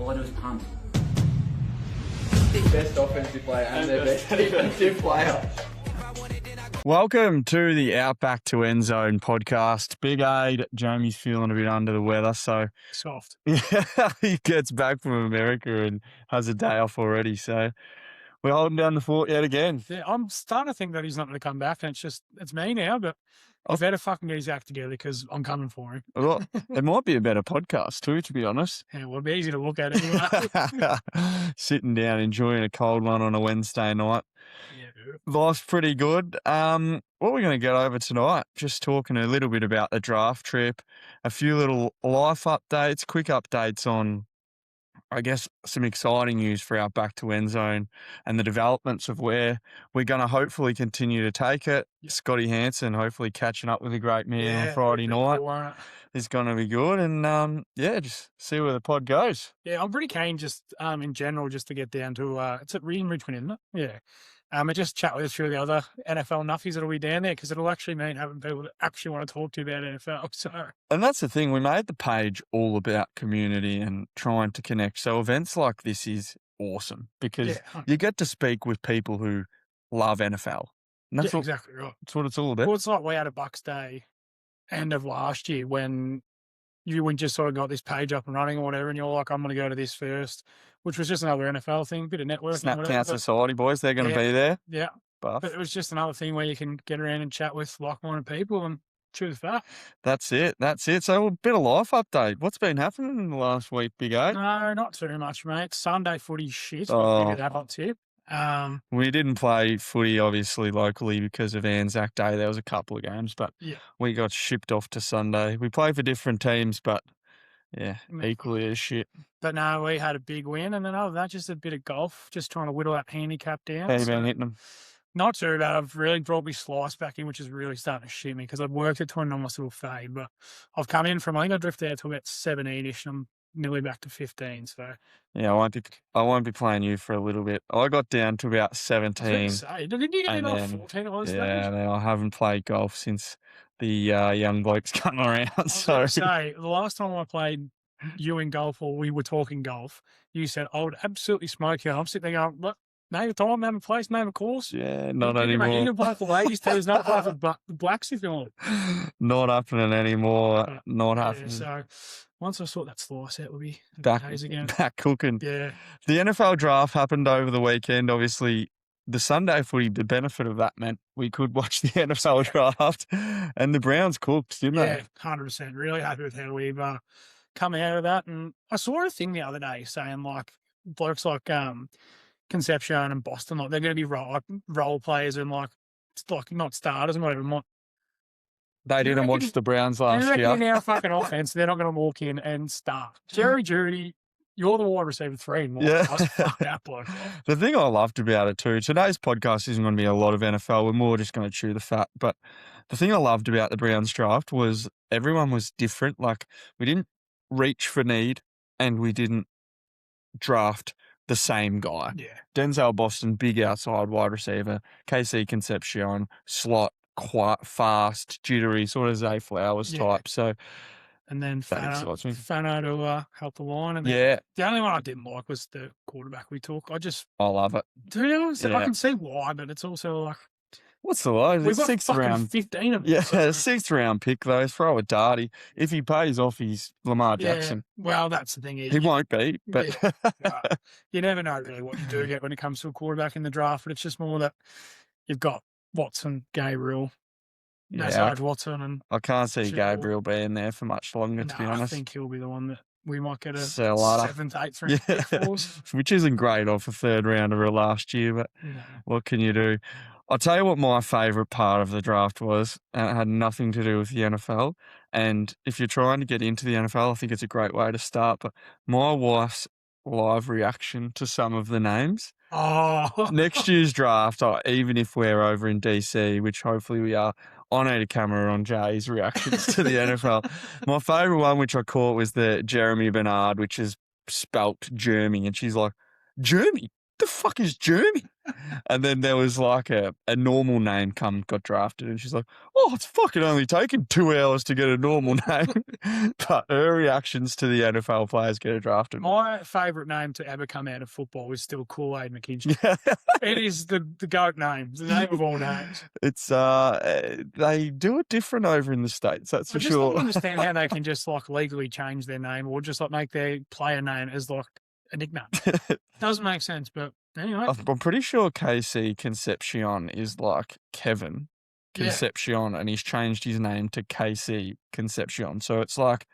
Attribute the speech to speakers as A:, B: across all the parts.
A: All I do is punt.
B: Best offensive player and their best defensive player.
C: Welcome to the Outback to Endzone podcast. Big Aid, Jamie's feeling a bit under the weather, so
D: Soft.
C: yeah, he gets back from America and has a day off already. So we're holding down the fort yet again.
D: Yeah, I'm starting to think that he's not going to come back, and it's me now, but I better fucking get his act together because I'm coming for him.
C: Well, it might be a better podcast too, to be honest.
D: Yeah, well, it'll be easy to look at anyway.
C: Sitting down, enjoying a cold one on a Wednesday night.
D: Yeah.
C: Life's pretty good. What are we going to get over tonight? Just talking a little bit about the draft trip, a few little life updates, quick updates on, I guess, some exciting news for our Back to Endzone and the developments of where we're going to hopefully continue to take it. Scotty Hansen hopefully catching up with a great man on Friday night is going to be good. And, just see where the pod goes.
D: Yeah, I'm pretty keen just in general just to get down to, it's at Richmond, isn't it? Yeah. And just chat with a few of the other NFL nuffies that'll be down there because it'll actually mean having people that actually want to talk to you about NFL. So,
C: and that's the thing. We made the page all about community and trying to connect. So events like this is awesome because you get to speak with people who love NFL. And that's
D: exactly right.
C: That's what it's all about.
D: Well, it's like we had a Bucks Day end of last year when you just sort of got this page up and running or whatever, and you're like, I'm going to go to this first, which was just another NFL thing, bit of networking.
C: Snap Count Society, boys, they're going to be there.
D: Yeah.
C: Buff.
D: But it was just another thing where you can get around and chat with like-minded people and chew the fat.
C: That's it. So a bit of life update. What's been happening in the last week, Big A?
D: No, not too much, mate. Sunday footy shit.
C: Oh.
D: I'll give you that hot tip.
C: We didn't play footy, obviously, locally because of Anzac Day. There was a couple of games, but we got shipped off to Sunday. We played for different teams, but equally as shit.
D: But no, we had a big win, and then other than that, just a bit of golf, just trying to whittle that handicap down.
C: How you been hitting them?
D: Not too bad. I've really brought my slice back in, which is really starting to shoot me because I've worked it to a nice little fade, but I've come in from, I think I drifted out to about 17-ish, and I'm nearly back to 15, so.
C: Yeah, I won't be playing you for a little bit. I got down to about 17.
D: Didn't you get in off 14 or stage?
C: Yeah, I haven't played golf since the young blokes come around. So
D: the last time I played you in golf, or we were talking golf, you said I would absolutely smoke you. I'm sitting there going, look, name a time, name a place, name a course.
C: Yeah, not anymore.
D: You can play for ladies too. There's no play for the blacks if you want.
C: Not happening anymore. Not happening.
D: So once I sort that slice out, we'll be
C: back
D: again.
C: Back cooking.
D: Yeah.
C: The NFL draft happened over the weekend. Obviously, the Sunday footy, the benefit of that meant we could watch the NFL draft, and the Browns cooked, didn't they?
D: Yeah, 100%. Really happy with how we've come out of that. And I saw a thing the other day saying like blokes like Concepcion and Boston, like they're going to be role players and like not starters and whatever.
C: They didn't watch the Browns last year.
D: In our fucking offense, they're not going to walk in and start. Jerry Jeudy, you're the wide receiver 3. Fuck that bloke.
C: The thing I loved about it too, today's podcast isn't going to be a lot of NFL. We're more just going to chew the fat. But the thing I loved about the Browns draft was everyone was different. Like we didn't reach for need and we didn't draft the same guy.
D: Yeah.
C: Denzel Boston, big outside wide receiver. KC Concepcion, slot, quite fast, jittery, sort of Zay Flowers type. So,
D: and then Fano to help the line. And
C: the
D: only one I didn't like was the quarterback we took. I love it. I can see why, but it's also like,
C: what's the lie?
D: We've got
C: sixth round,
D: 15 of them.
C: Yeah, so. 6th round pick though. Throw a darty. If he pays off, he's Lamar Jackson.
D: Well, that's the thing.
C: He won't be, but
D: you never know really what you do get when it comes to a quarterback in the draft. But it's just more that you've got Watson, Gabriel, Watson, and
C: I can't see Gabriel being there for much longer. To be honest,
D: I think he'll be the one that we might get a 7th, 8th round pick for.
C: Which isn't great off a 3rd rounder last year. But what can you do? I'll tell you what my favourite part of the draft was, and it had nothing to do with the NFL. And if you're trying to get into the NFL, I think it's a great way to start. But my wife's live reaction to some of the names.
D: Oh.
C: Next year's draft, even if we're over in DC, which hopefully we are, I need a camera on Jay's reactions to the NFL. My favourite one, which I caught, was the Jeremy Bernard, which is spelt Jeremy. And she's like, Jeremy? The fuck is Jeremy? And then there was like a normal name got drafted, and she's like, "Oh, it's fucking only taken 2 hours to get a normal name." But her reactions to the NFL players getting drafted.
D: My favourite name to ever come out of football is still Kool-Aid McKinstry.
C: Yeah.
D: It is the GOAT name, the name of all names.
C: It's they do it different over in the States, that's for
D: I just don't
C: sure.
D: understand how they can just like legally change their name or just like make their player name as like a nickname. Doesn't make sense, but anyway.
C: I'm pretty sure KC Concepcion is like Kevin
D: Yeah.
C: Concepcion, and he's changed his name to KC Concepcion. So it's like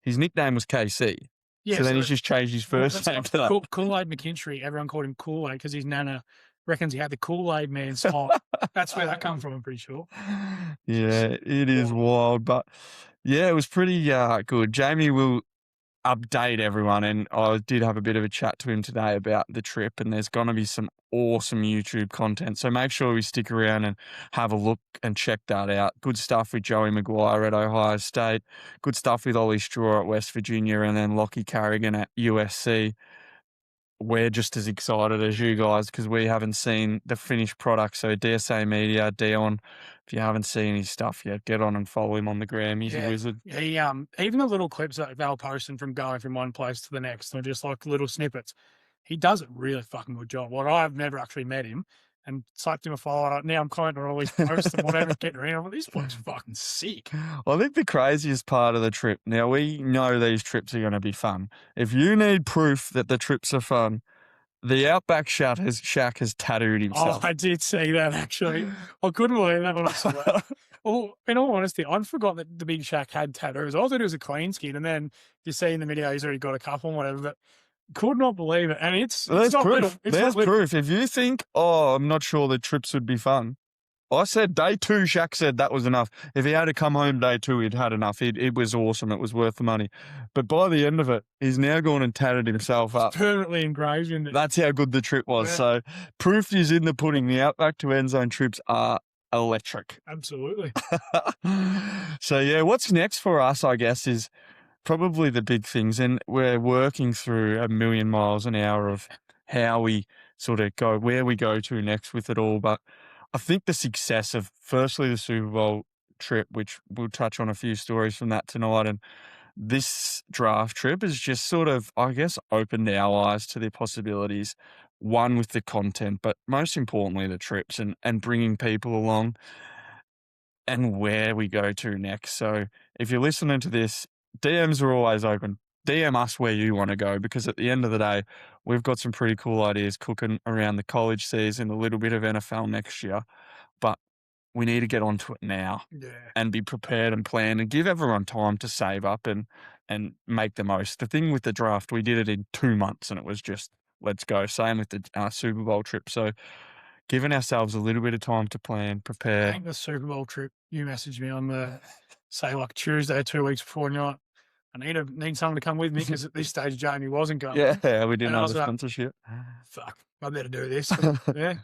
C: his nickname was KC.
D: Yeah,
C: so then he's just changed his first
D: that's
C: name
D: like
C: to that.
D: Kool-Aid McKinstry. Everyone called him Kool-Aid because his nana reckons he had the Kool-Aid man spot. That's where that comes from, I'm pretty sure.
C: Yeah, it is wild. But yeah, it was pretty good. Jamie will update everyone, and I did have a bit of a chat to him today about the trip, and there's going to be some awesome YouTube content. So make sure we stick around and have a look and check that out. Good stuff with Joey McGuire at Ohio State. Good stuff with Ollie Straw at West Virginia, and then Lachie Carrigan at USC. We're just as excited as you guys because we haven't seen the finished product. So DSA Media, Dion, if you haven't seen his stuff yet, get on and follow him on the gram. He's a wizard.
D: He even the little clips that they were posting from going from one place to the next, they're just like little snippets. He does a really fucking good job. Like I've never actually met him and slapped him a follow. Now I'm commenting on all these posts and whatever, getting around. But this bloke's fucking sick.
C: I think the craziest part of the trip, now we know these trips are going to be fun. If you need proof that the trips are fun, the Outback Shack has tattooed himself.
D: Oh, I did see that actually. I couldn't believe that when I saw that. Well, in all honesty, I forgot that the Big Shack had tattoos. I thought it was a clean skin, and then you see in the video he's already got a couple and whatever. But could not believe it, and it's
C: There's
D: not
C: proof.
D: little. It's
C: There's
D: not little.
C: proof. If you think, oh, I'm not sure the trips would be fun, I said day 2, Shaq said that was enough. If he had to come home day 2, he'd had enough. It was awesome. It was worth the money. But by the end of it, he's now gone and tatted himself up.
D: It's permanently engraved in it.
C: That's how good the trip was.
D: Yeah.
C: So proof is in the pudding. The Outback to Endzone trips are electric.
D: Absolutely.
C: So yeah, what's next for us, I guess, is probably the big things. And we're working through a million miles an hour of how we sort of go, where we go to next with it all. But I think the success of, firstly, the Super Bowl trip, which we'll touch on a few stories from that tonight, and this draft trip has just sort of, I guess, opened our eyes to the possibilities, one with the content, but most importantly, the trips and bringing people along and where we go to next. So if you're listening to this, DMs are always open. DM us where you want to go, because at the end of the day, we've got some pretty cool ideas cooking around the college season, a little bit of NFL next year, but we need to get onto it now and be prepared and plan and give everyone time to save up and make the most. The thing with the draft, we did it in 2 months and it was just, let's go. Same with the Super Bowl trip. So giving ourselves a little bit of time to plan, prepare.
D: I think the Super Bowl trip, you messaged me on the, say like Tuesday, 2 weeks before, and you're like, I need someone to come with me because at this stage Jamie wasn't going.
C: Yeah, we didn't
D: And I
C: have
D: was
C: the
D: like,
C: sponsorship.
D: Fuck, I better do this. Yeah,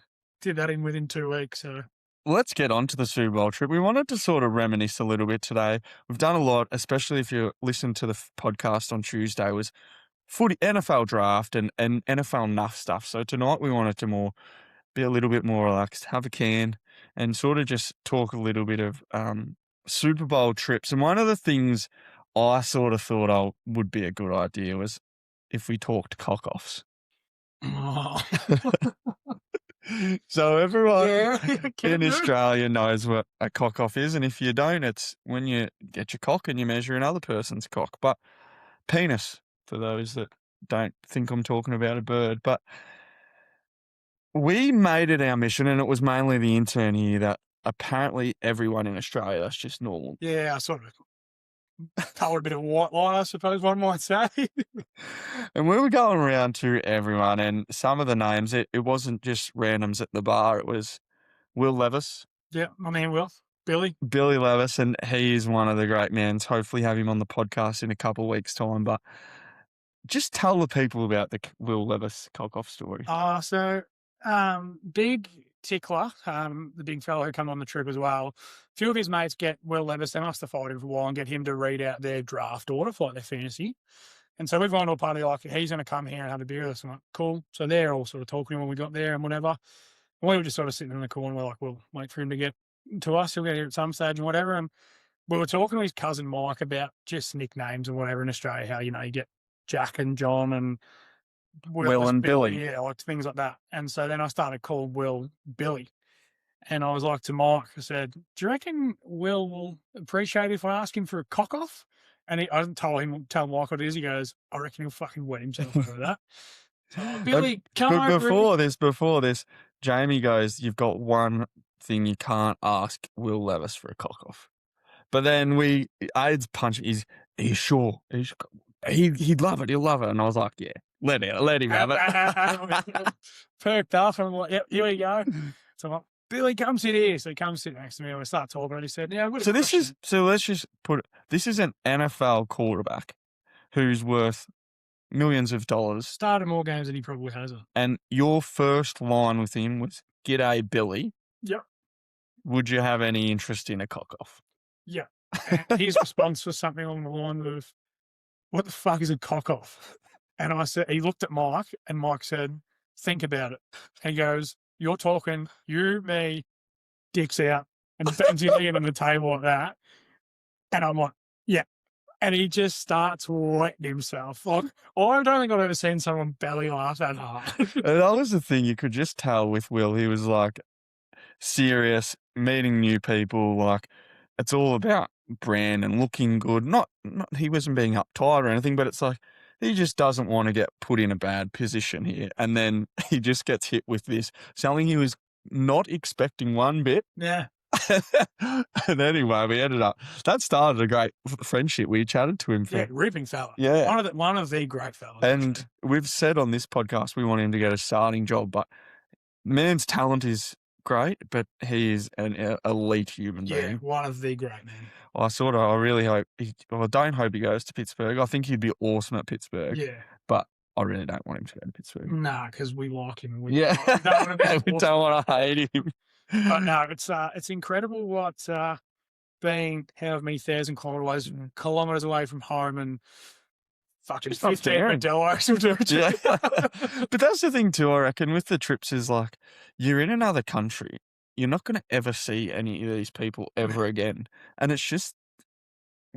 D: did that in within 2 weeks. So
C: Let's get on to the Super Bowl trip. We wanted to sort of reminisce a little bit today. We've done a lot, especially if you listen to the podcast on Tuesday, was footy, NFL draft and NFL enough stuff. So tonight we wanted to be a little bit more relaxed, have a can, and sort of just talk a little bit of Super Bowl trips. And one of the things I sort of thought would be a good idea was if we talked cock-offs.
D: oh.
C: So everyone
D: Can
C: in
D: do it.
C: Australia knows what a cock-off is, and if you don't, it's when you get your cock and you measure another person's cock. But penis, for those that don't think I'm talking about a bird. But we made it our mission, and it was mainly the intern here, that apparently everyone in Australia, that's just normal.
D: Yeah, I sort of told a bit of white lie, I suppose one might say.
C: And we were going around to everyone, and some of the names, it wasn't just randoms at the bar. It was Will Levis.
D: Yeah, my man Will. Billy
C: Levis, and he is one of the great men. Hopefully have him on the podcast in a couple of weeks' time. But just tell the people about the Will Levis cock-off story.
D: Big tickler, the big fellow who come on the trip as well. A few of his mates get Will Levis. They must have followed him for a while and get him to read out their draft order for like their fantasy. And so we've gone to a party like, he's going to come here and have a beer with us. I'm like, cool. So they're all sort of talking when we got there and whatever. we were just sort of sitting in the corner. We're like, we'll wait for him to get to us. He'll get here at some stage and whatever. And we were talking to his cousin Mike about just nicknames and whatever in Australia, how, you get Jack and John and
C: Will and Billy.
D: Yeah, like things like that. And so then I started calling Will Billy. And I was like to Mike, I said, do you reckon Will will appreciate if I ask him for a cock off? And I didn't tell Mike what it is. He goes, I reckon he'll fucking wet himself over that. So, Billy, come over.
C: Before this, Jamie goes, you've got one thing you can't ask Will Levis for a cock off. But then Aids punch, are you sure? He'd love it. He'll love it. And I was like, yeah, let him have it.
D: Perked up. And I'm like, yep, here we go. So I'm like, Billy, come sit here. So he comes sit next to me and we start talking. And he said, yeah,
C: so let's just put it, this is an NFL quarterback who's worth millions of dollars.
D: Started more games than he probably has.
C: And your first line with him was, "G'day, Billy."
D: Yep.
C: Would you have any interest in a cock off?
D: Yeah. And his response was something along the line of, what the fuck is a cock off? And I said, he looked at Mike and Mike said, think about it. And he goes, you're talking, you, me, dicks out, and banging on the table like that. And I'm like, yeah. And he just starts wetting himself. Like, I don't think I've ever seen someone belly laugh that hard.
C: And that was the thing. You could just tell with Will. He was like serious, meeting new people. Like, it's all about brand and looking good. Not he wasn't being uptight or anything, but it's like he just doesn't want to get put in a bad position here. And then he just gets hit with this, something he was not expecting one bit.
D: Yeah.
C: And anyway, that started a great friendship. We chatted to him for
D: ripping fella.
C: Yeah.
D: One of the great fellas.
C: And
D: actually,
C: we've said on this podcast we want him to get a starting job, but man's talent is great, but he is an elite human being.
D: One of the great men.
C: I really hope I don't hope he goes to Pittsburgh. I think he'd be awesome at Pittsburgh.
D: Yeah.
C: But I really don't want him to go to Pittsburgh.
D: Nah, because we like him.
C: We don't want to hate him.
D: But no, it's incredible what being however many thousand kilometers away from home and fucking 15 Delaware will do it.
C: Yeah. But that's the thing too, I reckon, with the trips is like, you're in another country. You're not going to ever see any of these people ever again. And it's just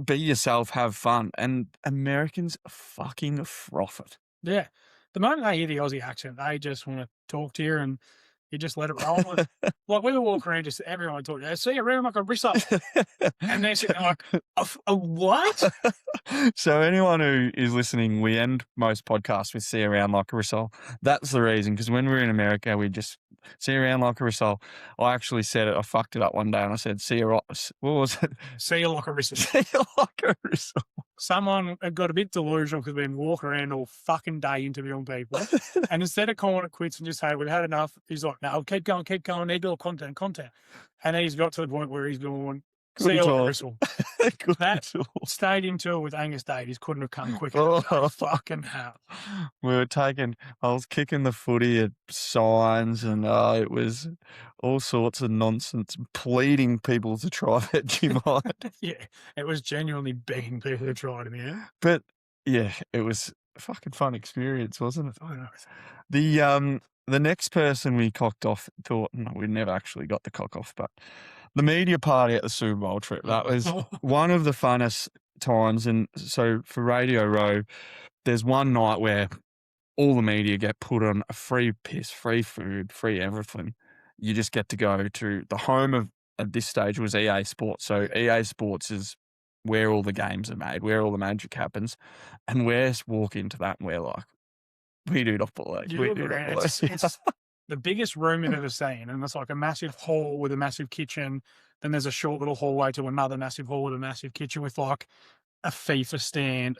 C: be yourself, have fun. And Americans fucking froth it.
D: Yeah. The moment they hear the Aussie accent, they just want to talk to you and you just let it roll. Like, we were walking around, just everyone would talk to you. See you around like a wrist up. And they're sitting there like, a what?
C: So anyone who is listening, we end most podcasts with see around like a risol. That's the reason, because when we were in America, we just see around like a risol. I actually said it, I fucked it up one day and I said, see you, what was it?
D: See you like a risol.
C: See you like a risol.
D: Someone got a bit delusional because we've been walking around all fucking day interviewing people. And instead of calling it quits and just, hey, we've had enough, he's like, no, keep going, need more content. And he's got to the point where he's going, see you like a risol. That stadium tour with Angus Davies couldn't have come quicker. Oh, fucking hell.
C: I was kicking the footy at signs and it was all sorts of nonsense, pleading people to try Vegemite.
D: Yeah, it was genuinely begging people to try it in the end.
C: But yeah, it was a fucking fun experience, wasn't it?
D: I know.
C: The next person we cocked off, thought, no, we never actually got the cock off, but the media party at the Super Bowl trip, that was one of the funnest times. And so for Radio Row, there's one night where all the media get put on a free piss, free food, free everything. You just get to go to the home of, at this stage, was EA Sports. So EA Sports is where all the games are made, where all the magic happens. And we walk into that and we're like, we do not believe.
D: It's the biggest room you've ever seen. And it's like a massive hall with a massive kitchen. Then there's a short little hallway to another massive hall with a massive kitchen with like a FIFA stand,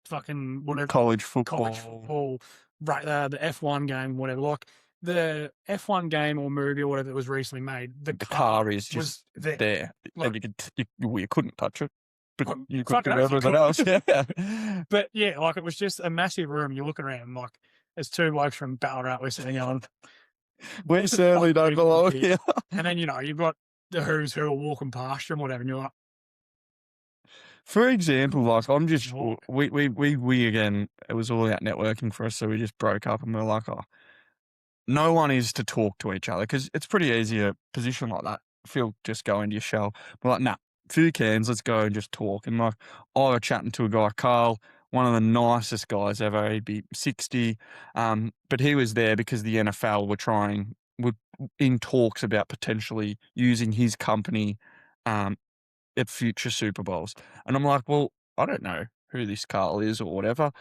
D: fucking whatever.
C: College football.
D: Right, the F1 game, whatever. Like the F1 game or movie or whatever that was recently made, the
C: car is just there.
D: Like,
C: and you couldn't touch it. But you could do
D: fucking
C: everything else. Yeah.
D: But yeah, like it was just a massive room. You're looking around and like there's two blokes from Ballarat we're sitting on.
C: We certainly don't belong here.
D: And then, you've got the who's who are walking past you and whatever, and you're like,
C: for example, like I'm just we again, it was all about networking for us, so we just broke up and we're like, no one is to talk to each other because it's pretty easy a position like that. Phil, just go into your shell. We're like, nah, few cans, let's go and just talk. And like, I was chatting to a guy, Carl, one of the nicest guys ever. He'd be 60, but he was there because the NFL were in talks about potentially using his company at future Super Bowls. And I'm like, well, I don't know who this Carl is or whatever.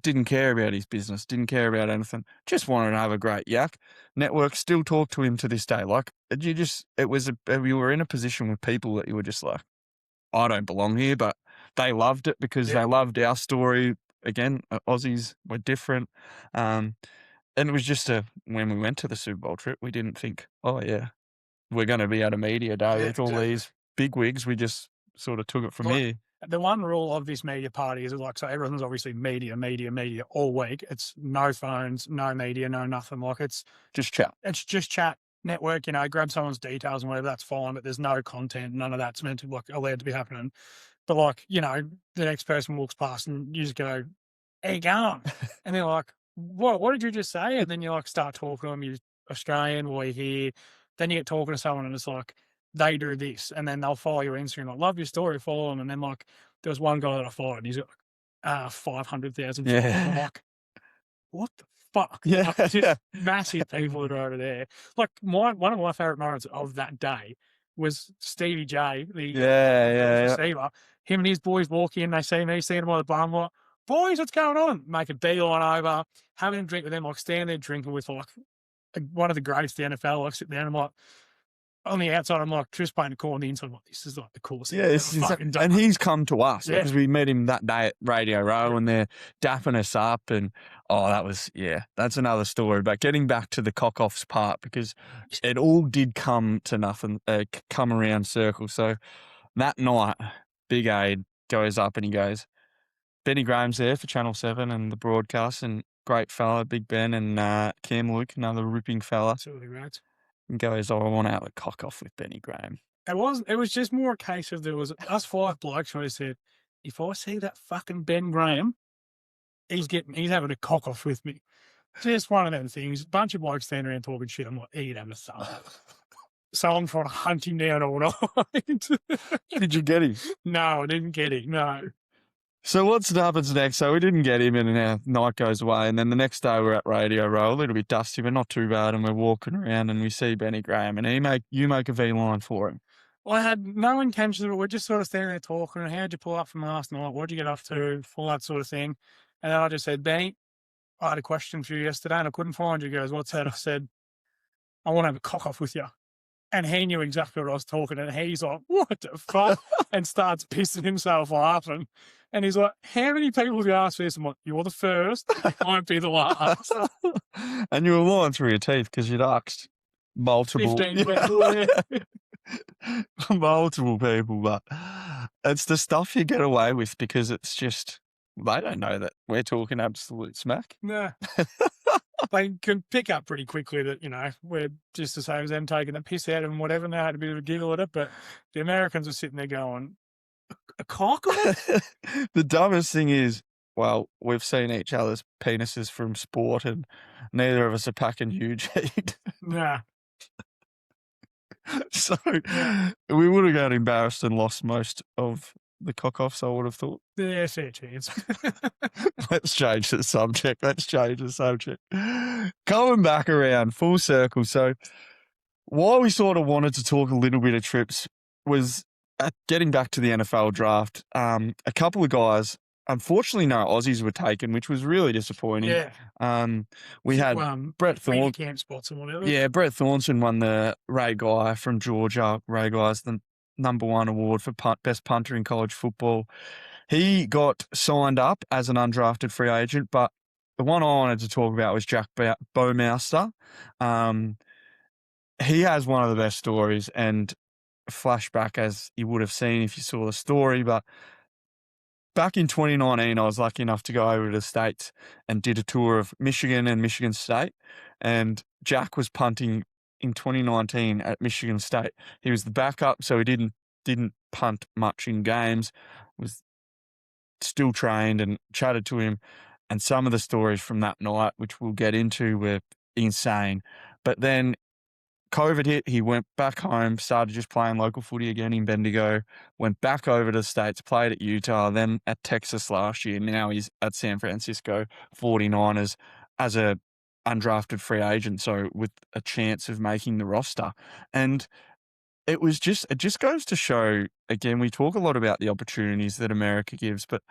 C: Didn't care about his business, didn't care about anything. Just wanted to have a great yak. Network still talk to him to this day. Like, you were in a position with people that you were just like, I don't belong here, but they loved it because they loved our story. Again, Aussies were different. And it was just when we went to the Super Bowl trip, we didn't think, oh yeah, we're going to be at a media day with all these big wigs. We just sort of took it from here.
D: The one rule of this media party is like, so everyone's obviously media all week. It's no phones, no media, no nothing. Like it's
C: just chat.
D: It's just chat, network, grab someone's details and whatever, that's fine, but there's no content. None of that's meant to like allowed to be happening. But like, the next person walks past and you just go, how you going? And they're like, what did you just say? And then you like start talking to them, you're Australian, we're here. Then you get talking to someone and it's like, they do this, and then they'll follow your Instagram. Like, love your story, follow them. And then like, there was one guy that I followed, and he's got 500,000 followers. I'm like, what the fuck?
C: Yeah,
D: like, just massive people that are over there. Like one of my favorite moments of that day was Stevie J, the receiver. Him and his boys walk in, they see me, seeing him by the bar, like, boys, what's going on? Make a beeline over, having a drink with them, like stand there drinking with like one of the greatest in the NFL. Like sit down, I'm like, on the outside, I'm like, just playing the call on the inside. I'm like, this is like the coolest thing.
C: And he's come to us because we met him that day at Radio Row and they're dapping us up. And that's another story. But getting back to the cock-offs part, because it all did come to nothing, come around circle. So that night, Big Aid goes up and he goes, Benny Graham's there for Channel 7 and the broadcast, and great fella, Big Ben, and Cam Luke, another ripping fella.
D: Absolutely right.
C: And goes, I want to have a cock off with Benny Graham.
D: It was just more a case of there was us 5 blokes who said, if I see that fucking Ben Graham, he's having a cock off with me. Just one of them things. A bunch of blokes standing around talking shit. I'm like, he'd have a son. So I'm trying to hunt him down all night.
C: Did you get him?
D: No, I didn't get him. No.
C: So what happens next? So we didn't get him, and our night goes away. And then the next day we're at Radio Row, a little bit dusty, but not too bad. And we're walking around, and we see Benny Graham, and you make a V-line for him.
D: Well, I had no intention of it. We're just sort of standing there talking. And how'd you pull up from last night? What'd you get up to? All that sort of thing. And then I just said, Benny, I had a question for you yesterday, and I couldn't find you. He goes, what's that? I said, I want to have a cock off with you. And he knew exactly what I was talking, and he's like, what the fuck? And starts pissing himself laughing. And he's like, how many people have you asked this? I'm like, you're the first, you won't be the last.
C: And you were lying through your teeth because you'd asked multiple
D: 15 people.
C: multiple people, but it's the stuff you get away with because it's just, they don't know that we're talking absolute smack.
D: No. They can pick up pretty quickly that, we're just the same as them taking the piss out of them, whatever, and they had a bit of a giggle at it, but the Americans are sitting there going, a cock?
C: The dumbest thing is, well, we've seen each other's penises from sport and neither of us are packing huge heat.
D: Nah.
C: So we would have got embarrassed and lost most of the cock-offs, I would have thought.
D: Yeah, fair chance.
C: Let's change the subject. Coming back around, full circle. So why we sort of wanted to talk a little bit of trips was getting back to the NFL draft. A couple of guys, unfortunately, no Aussies were taken, which was really disappointing.
D: Yeah.
C: We had Brett Thornton.
D: Camp spots and whatever.
C: Yeah, Brett Thornton won the Ray Guy from Georgia. Ray Guy's the #1 award for best punter in college football. He got signed up as an undrafted free agent, but the one I wanted to talk about was Jack Bowmeister. He has one of the best stories, and flashback as you would have seen if you saw the story, but back in 2019, I was lucky enough to go over to the States and did a tour of Michigan and Michigan State, and Jack was punting in 2019 at Michigan State. He was the backup, so he didn't punt much in games, was still trained, and chatted to him. And some of the stories from that night, which we'll get into, were insane. But then COVID hit, he went back home, started just playing local footy again in Bendigo, went back over to the States, played at Utah, then at Texas last year. Now he's at San Francisco 49ers as a undrafted free agent, so with a chance of making the roster. And it just goes to show, again, we talk a lot about the opportunities that America gives, but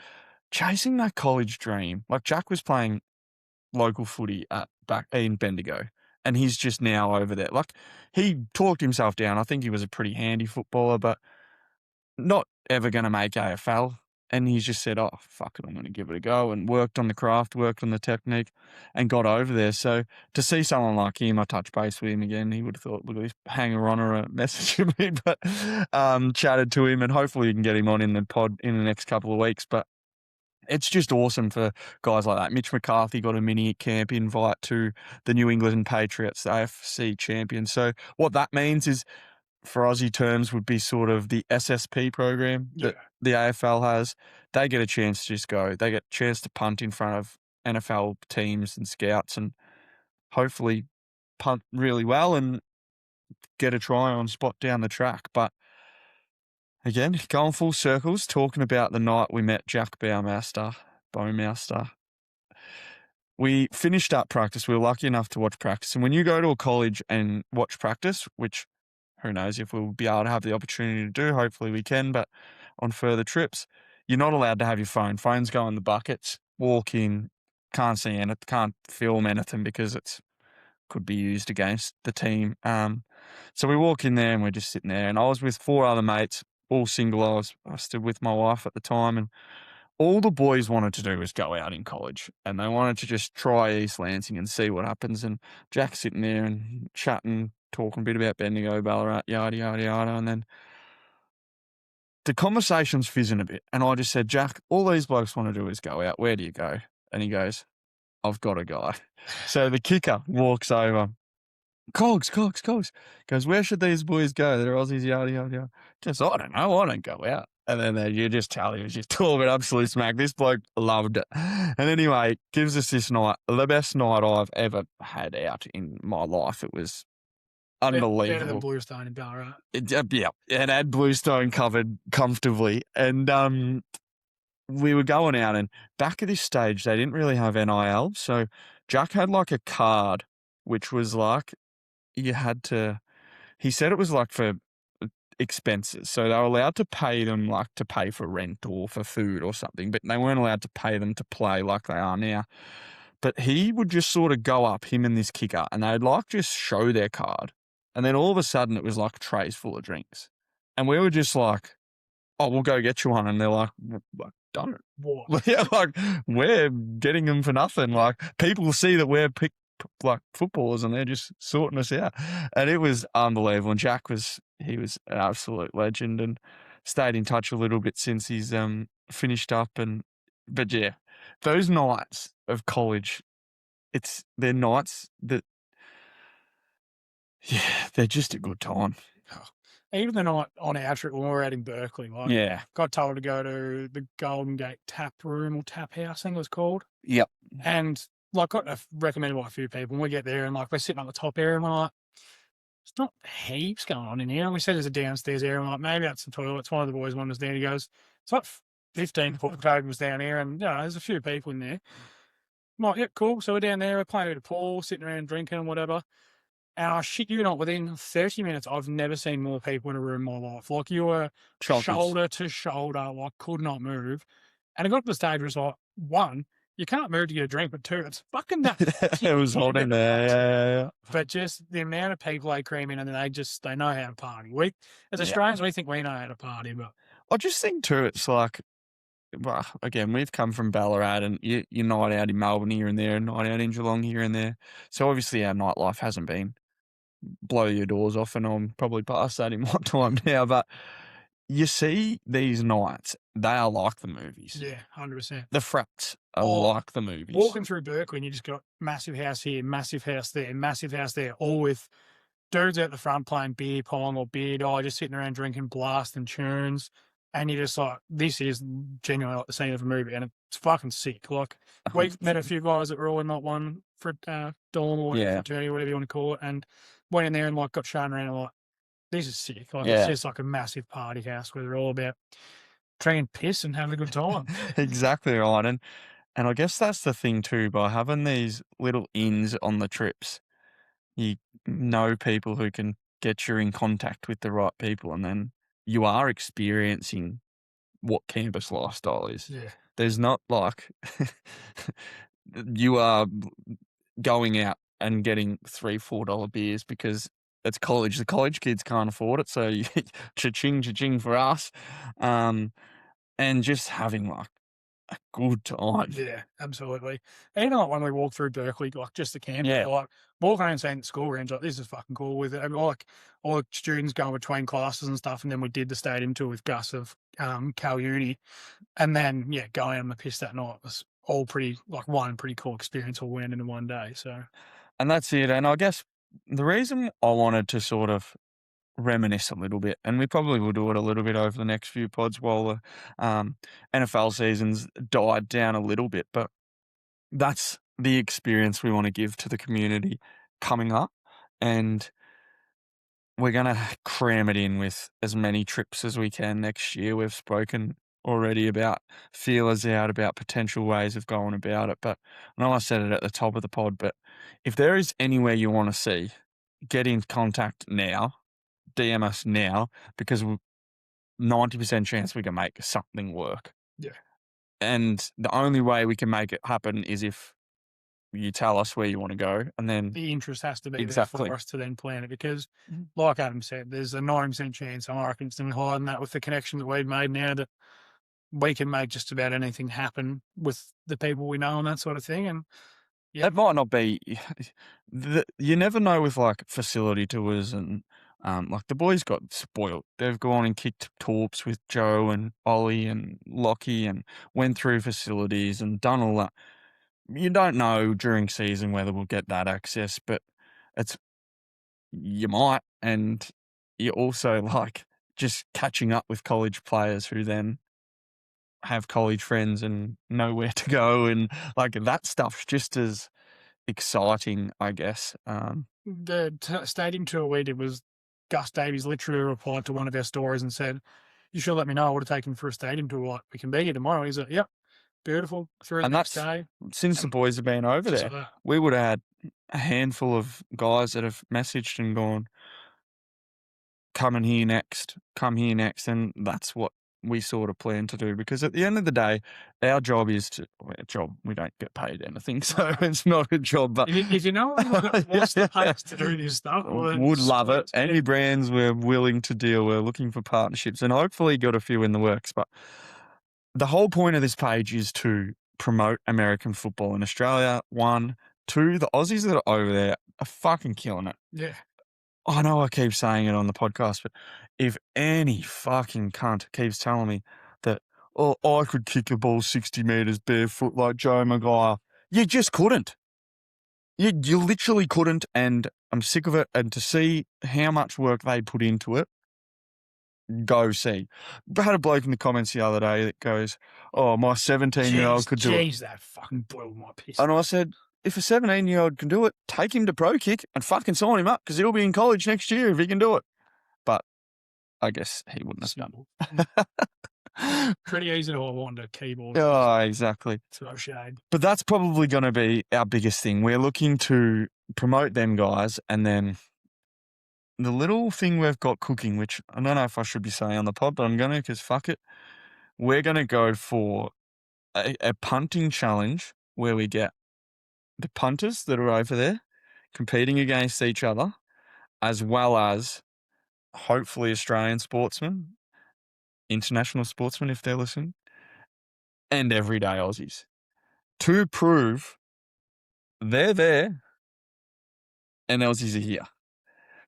C: chasing that college dream, like Jack was playing local footy back in Bendigo, and he's just now over there. Like, he talked himself down. I think he was a pretty handy footballer, but not ever going to make AFL. And he's just said, oh, fuck it, I'm going to give it a go, and worked on the craft, worked on the technique, and got over there. So to see someone like him, I touched base with him again. He would have thought, look at this hanger on or a message to me, but chatted to him, and hopefully you can get him on in the pod in the next couple of weeks. But it's just awesome for guys like that. Mitch McCarthy got a mini camp invite to the New England Patriots, the AFC champions. So what that means is, for Aussie terms, would be sort of the SSP program that the AFL has. They get a chance to just go. They get a chance to punt in front of NFL teams and scouts, and hopefully punt really well and get a try on spot down the track. But again, going full circles, talking about the night we met Jack Bowmaster. We finished up practice. We were lucky enough to watch practice. And when you go to a college and watch practice, which who knows if we'll be able to have the opportunity to do, hopefully we can, but on further trips, you're not allowed to have your phone. Phones go in the buckets, walk in, can't see anything, can't film anything because it's could be used against the team. So we walk in there and we're just sitting there, and I was with 4 other mates, all single. I stood with my wife at the time, and all the boys wanted to do was go out in college, and they wanted to just try East Lansing and see what happens. And Jack's sitting there and chatting, talking a bit about Bendigo, Ballarat, yada, yada, yada. And then the conversation's fizzing a bit. And I just said, Jack, all these blokes want to do is go out. Where do you go? And he goes, I've got a guy. So the kicker walks over. Cogs. Goes, where should these boys go? They're Aussies, yada, yada, yada. Just, I don't know. I don't go out. And then you just tell he was just talking absolute smack. This bloke loved it. And anyway, gives us this night, the best night I've ever had out in my life. It was unbelievable.
D: Better than Bluestone in Ballarat.
C: Yeah, it had Bluestone covered comfortably. And we were going out, and back at this stage, they didn't really have NIL. So Jack had like a card, which was like, you had to, he said it was like for expenses. So they were allowed to pay them like to pay for rent or for food or something, but they weren't allowed to pay them to play like they are now. But he would just sort of go up, him and this kicker, and they'd like just show their card. And then all of a sudden it was like trays full of drinks. And we were just like, oh, we'll go get you one. And they're like, don't.
D: What?
C: Yeah, like, we're getting them for nothing. Like, people see that we're like footballers and they're just sorting us out. And it was unbelievable. And Jack he was an absolute legend, and stayed in touch a little bit since he's finished up. But yeah, those nights of college, they're nights that, yeah, they're just a good time.
D: Even the night on our trip when we were out in Berkeley, like,
C: Yeah.
D: got told to go to the Golden Gate Tap Room or Tap House, I think it was called.
C: Yep.
D: And like, got recommended by a few people. And we get there, and like, we're sitting on the top area, and we're like, there's not heaps going on in here. And we said there's a downstairs area, and we're like, maybe that's the toilets. One of the boys wanted us down. He goes, it's like 15 foot tables down here, and there's a few people in there. I'm like, yeah, cool. So we're down there, we're playing a bit of pool, sitting around drinking and whatever. And I shit you not, within 30 minutes, I've never seen more people in a room in my life. Like, you were shoulder to shoulder, like, could not move. And it got to the stage where it's like, 1, you can't move to get a drink, but 2, it's fucking that.
C: It was hot in there, yeah.
D: But just the amount of people they cream in, and they know how to party. As Australians, we think we know how to party, but
C: I just think too, it's like, well, again, we've come from Ballarat, and you night out in Melbourne here and there, night out in Geelong here and there. So obviously our nightlife hasn't been blow your doors off, and I'm probably past that in my time now. But you see these nights, they are like the movies.
D: Yeah, 100%.
C: The frats are like the movies.
D: Walking through Berkeley, and you just got massive house here, massive house there, all with dudes out the front playing beer pong or beer die, just sitting around drinking, blasting tunes. And you're just like, this is genuinely like the scene of a movie, and it's fucking sick. Like, we've met a few guys that were all in that one dorm or whatever,
C: Yeah.
D: fraternity, whatever you want to call it, and went in there and like got shown around and like, this is sick. Like
C: Yeah.
D: it's just like a massive party house where they're all about drinking piss and having a good time.
C: Exactly right. And I guess that's the thing too, by having these little inns on the trips, you know people who can get you in contact with the right people, and then you are experiencing what campus lifestyle is.
D: Yeah.
C: There's not like you are going out and getting $3-4 beers because it's college. The college kids can't afford it, so cha-ching for us. And just having like a good time.
D: Yeah, absolutely. Even like when we walked through Berkeley, like just the campus,
C: Yeah.
D: like walking around seeing the school range, like this is fucking cool with it. I mean, like all the students going between classes and stuff, and then we did the stadium tour with Gus of Cal Uni, and then yeah, going on the piss that night was all pretty like one pretty cool experience all went in one day. So,
C: And that's it. And I guess the reason I wanted to sort of reminisce a little bit, and we probably will do it a little bit over the next few pods while the NFL season's died down a little bit, but that's the experience we want to give to the community coming up, and we're going to cram it in with as many trips as we can next year. We've spoken already about feelers out, about potential ways of going about it, but I know I said it at the top of the pod, but if there is anywhere you want to see, get in contact now. DM us now, because 90% chance we can make something work.
D: yeah.
C: And the only way we can make it happen is if you tell us where you want to go, and then
D: The interest has to be
C: Exactly.
D: there for us to then plan it because, like Adam said, there's a 90% chance, I reckon it's even higher than that with the connection that we've made now, that we can make just about anything happen with the people we know and that sort of thing. And
C: it might not be. You never know with like facility tours, and like the boys got spoiled. They've gone and kicked torps with Joe and Ollie and Lachie and went through facilities and done all that. You don't know during season whether we'll get that access, but you might. And you also like just catching up with college players who then have college friends and know where to go, and like that stuff's just as exciting, I guess.
D: the stadium tour we did was Gus Davies literally replied to one of our stories and said, "You should let me know. I would have taken for a stadium tour. Like, we can be here tomorrow." He's like, "Yep, beautiful." Through the
C: And
D: next
C: that's
D: day.
C: since the boys have been over
D: Just
C: there,
D: like that.
C: we would have had a handful of guys that have messaged and gone, come here next, and that's what we sort of plan to do, because at the end of the day, our job is we don't get paid anything, so it's not a job, but
D: If you know anyone that wants to pay us to do this stuff, well, then
C: would love it.
D: sweet.
C: Any brands we're willing to deal, we're looking for partnerships, and hopefully got a few in the works. But the whole point of this page is to promote American football in Australia. 1, 2, the Aussies that are over there are fucking killing it.
D: Yeah.
C: I know I keep saying it on the podcast, but if any fucking cunt keeps telling me that, oh, I could kick a ball 60 metres barefoot like Joe McGuire, you just couldn't. You literally couldn't, and I'm sick of it. And to see how much work they put into it, go see. I had a bloke in the comments the other day that goes, oh, my 17-year-old could do it.
D: Jeez, that fucking boiled my piss.
C: And I said, if a 17-year-old can do it, take him to Pro Kick and fucking sign him up, because he'll be in college next year if he can do it. But I guess he wouldn't have done it.
D: Pretty easy to want a keyboard.
C: Oh, exactly.
D: Throw shade.
C: But that's probably going to be our biggest thing. We're looking to promote them guys, and then the little thing we've got cooking, which I don't know if I should be saying on the pod, but I'm going to, because fuck it. We're going to go for a punting challenge where we get the punters that are over there competing against each other, as well as hopefully Australian sportsmen, international sportsmen if they're listening, and everyday Aussies, to prove they're there and Aussies are here.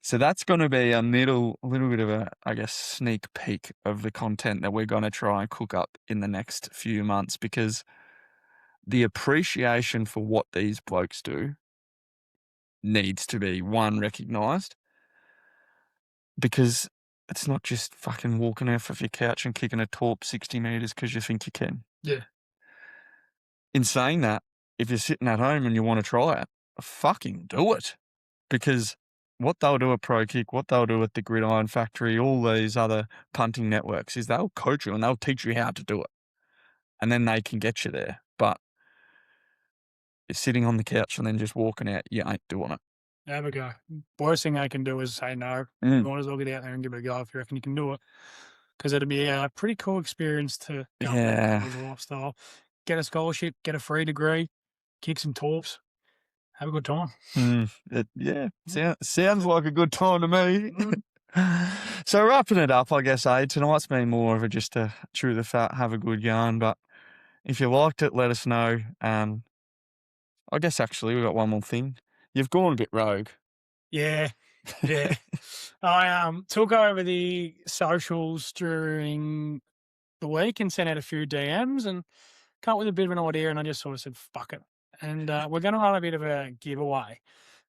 C: So that's going to be a little bit of a, I guess, sneak peek of the content that we're going to try and cook up in the next few months, because the appreciation for what these blokes do needs to be, one, recognised, because it's not just fucking walking off of your couch and kicking a torp 60 metres because you think you can.
D: Yeah.
C: In saying that, if you're sitting at home and you want to try it, fucking do it. Because what they'll do at Pro Kick, what they'll do at the Gridiron Factory, all these other punting networks is they'll coach you and they'll teach you how to do it. And then they can get you there. But you're sitting on the couch and then just walking out, you ain't doing it.
D: Have a go. Worst thing they can do is say no. You might as well get out there and give it a go if you reckon you can do it. Because it'd be a pretty cool experience to go back to the lifestyle. Get a scholarship, get a free degree, kick some torps, have a good time.
C: Sounds like a good time to me. So wrapping it up, I guess, tonight's been more of a just a chew the fat, have a good yarn. But if you liked it, let us know. I guess actually we've got one more thing. You've gone a bit rogue.
D: Yeah. I took over the socials during the week and sent out a few DMs and come up with a bit of an idea, and I just sort of said, fuck it. And we're going to run a bit of a giveaway.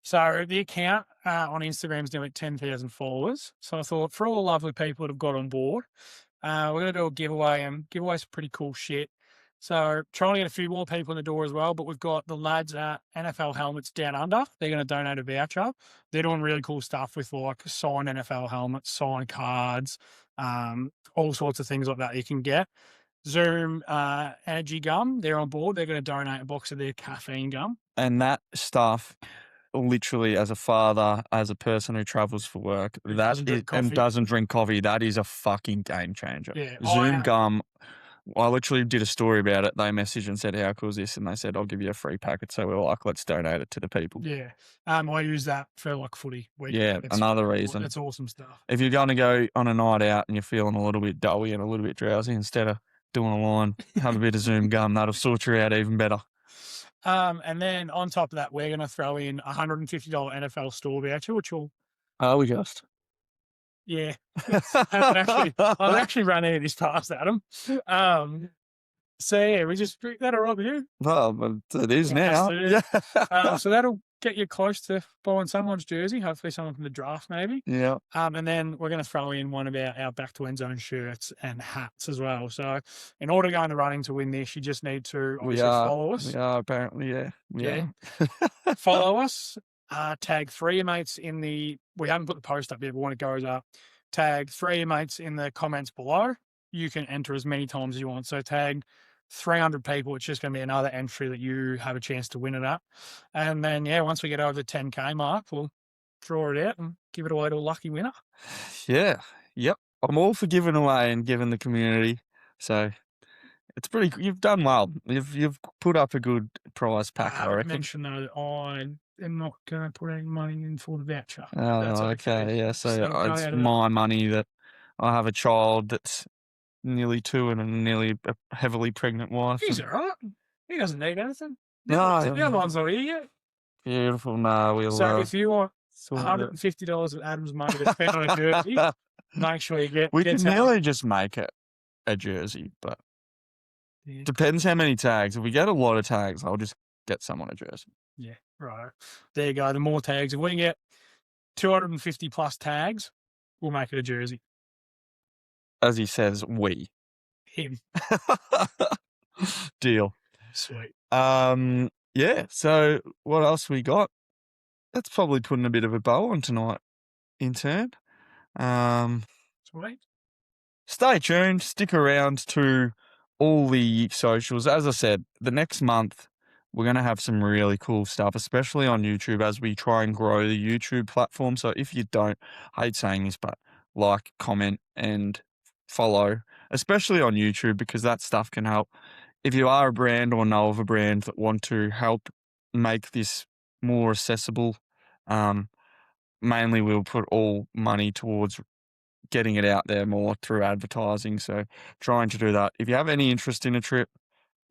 D: So the account on Instagram is nearly 10,000 followers. So I thought for all the lovely people that have got on board, we're going to do a giveaway, and giveaways are pretty cool shit. So trying to get a few more people in the door as well, but we've got the lads at NFL Helmets Down Under. They're going to donate a voucher. They're doing really cool stuff with like signed NFL helmets, signed cards, all sorts of things like that you can get. Zoom Energy Gum, they're on board. They're going to donate a box of their caffeine gum.
C: And that stuff, literally as a father, as a person who travels for work, and doesn't drink coffee, that is a fucking game changer.
D: Yeah.
C: Zoom Gum. I literally did a story about it. They messaged and said, how cool is this? And they said, I'll give you a free packet. So we're like, let's donate it to the people.
D: Yeah. I use that for like footy.
C: Another reason.
D: It's awesome stuff.
C: If you're going to go on a night out and you're feeling a little bit doughy and a little bit drowsy, instead of doing a line, have a bit of Zoom Gum. That'll sort you out even better.
D: And then on top of that, we're going to throw in a $150 NFL store voucher, which will...
C: we just...
D: Yeah. I've actually run out of this past Adam. So yeah, we just drink that all right with you.
C: Well, but it is now.
D: Yeah. So that'll get you close to buying someone's jersey, hopefully someone from the draft maybe.
C: Yeah.
D: And then we're going to throw in one of our Outback to Endzone shirts and hats as well. So in order to go in the running to win this, you just need to obviously follow us.
C: We are apparently, yeah.
D: Yeah. Follow us. Tag 3 of your mates in the... We haven't put the post up yet, but when it goes up, tag 3 of your mates in the comments below. You can enter as many times as you want. So tag 300 people. It's just going to be another entry that you have a chance to win it at. And then, once we get over the 10K mark, we'll draw it out and give it away to a lucky winner.
C: Yeah. Yep. I'm all for giving away and giving the community. So... it's pretty. You've done well. You've put up a good prize pack. I reckon.
D: Mention though that I am not going to put any money in for the voucher.
C: Oh,
D: That's
C: okay. Yeah. So it's my money that I have a child that's nearly 2 and a nearly heavily pregnant wife.
D: He's all right. He doesn't need anything.
C: No,
D: the other one's not here yet.
C: Beautiful. No, we'll.
D: So if you want $150 of Adam's money to spend on a jersey, make sure you get.
C: We can nearly just make it a jersey, but. Yeah. Depends how many tags. If we get a lot of tags, I'll just get someone a jersey.
D: Yeah, right. There you go. The more tags. If we can get 250 plus tags, we'll make it a jersey.
C: As he says, we.
D: Him.
C: Deal.
D: Sweet.
C: Yeah, so what else we got? That's probably putting a bit of a bow on tonight, in turn.
D: Sweet.
C: Stay tuned. Stick around to all the socials. As I said, the next month we're going to have some really cool stuff, especially on YouTube as we try and grow the YouTube platform. So if you don't, I hate saying this, but like, comment and follow, especially on YouTube, because that stuff can help. If you are a brand or know of a brand that want to help make this more accessible, mainly we'll put all money towards getting it out there more through advertising. So trying to do that. If you have any interest in a trip,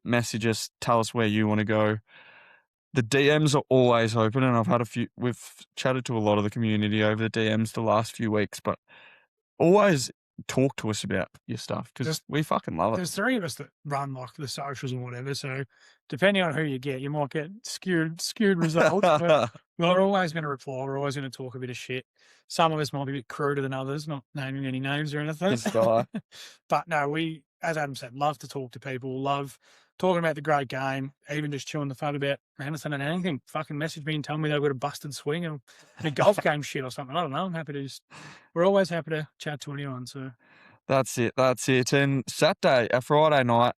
C: message us, tell us where you want to go. The DMs are always open, and we've chatted to a lot of the community over the DMs the last few weeks, but always talk to us about your stuff because we fucking love it.
D: There's 3 of us that run like the socials and whatever. So depending on who you get, you might get skewed results. But Well, we're always going to reply. We're always going to talk a bit of shit. Some of us might be a bit cruder than others, not naming any names or anything.
C: This guy.
D: But no, we, as Adam said, love to talk to people, love talking about the great game, even just chewing the fat about Anderson and anything. Fucking message me and tell me they've got a busted swing or a golf game shit or something. I don't know. I'm happy to just, we're always happy to chat to anyone. So
C: That's it. And Friday night,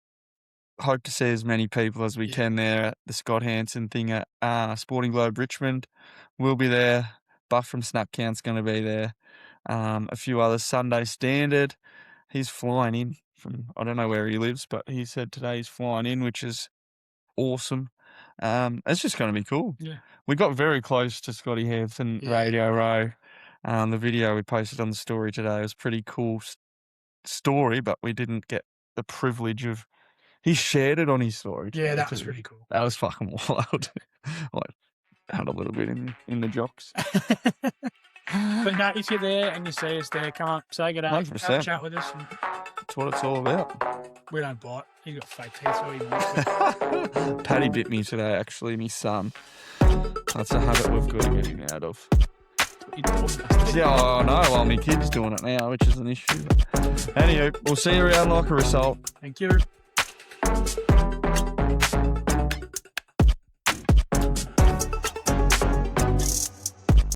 C: hope to see as many people as we can there at the Scott Hansen thing at Sporting Globe Richmond. We'll be there. Buff from Snapcount's going to be there. A few others. Sunday Standard. He's flying in from, I don't know where he lives, but he said today he's flying in, which is awesome. It's just going to be cool.
D: Yeah.
C: We got very close to Scotty Hansen Radio Row. The video we posted on the story today was pretty cool story, but we didn't get the privilege of. He shared it on his story.
D: Yeah, that was pretty cool.
C: That was fucking wild. I had a little bit in the jocks.
D: But no, if you're there and you see us there, come up, say good day, have a
C: 100%.
D: chat with us. And
C: That's what it's all about.
D: we don't bite. You got fake teeth, so you know.
C: Paddy bit me today, actually, my son. That's a habit we've got to get him out of. Yeah, I know. Well, my kid's doing it now, which is an issue. But anyway, we'll see you around like a result.
D: Thank you.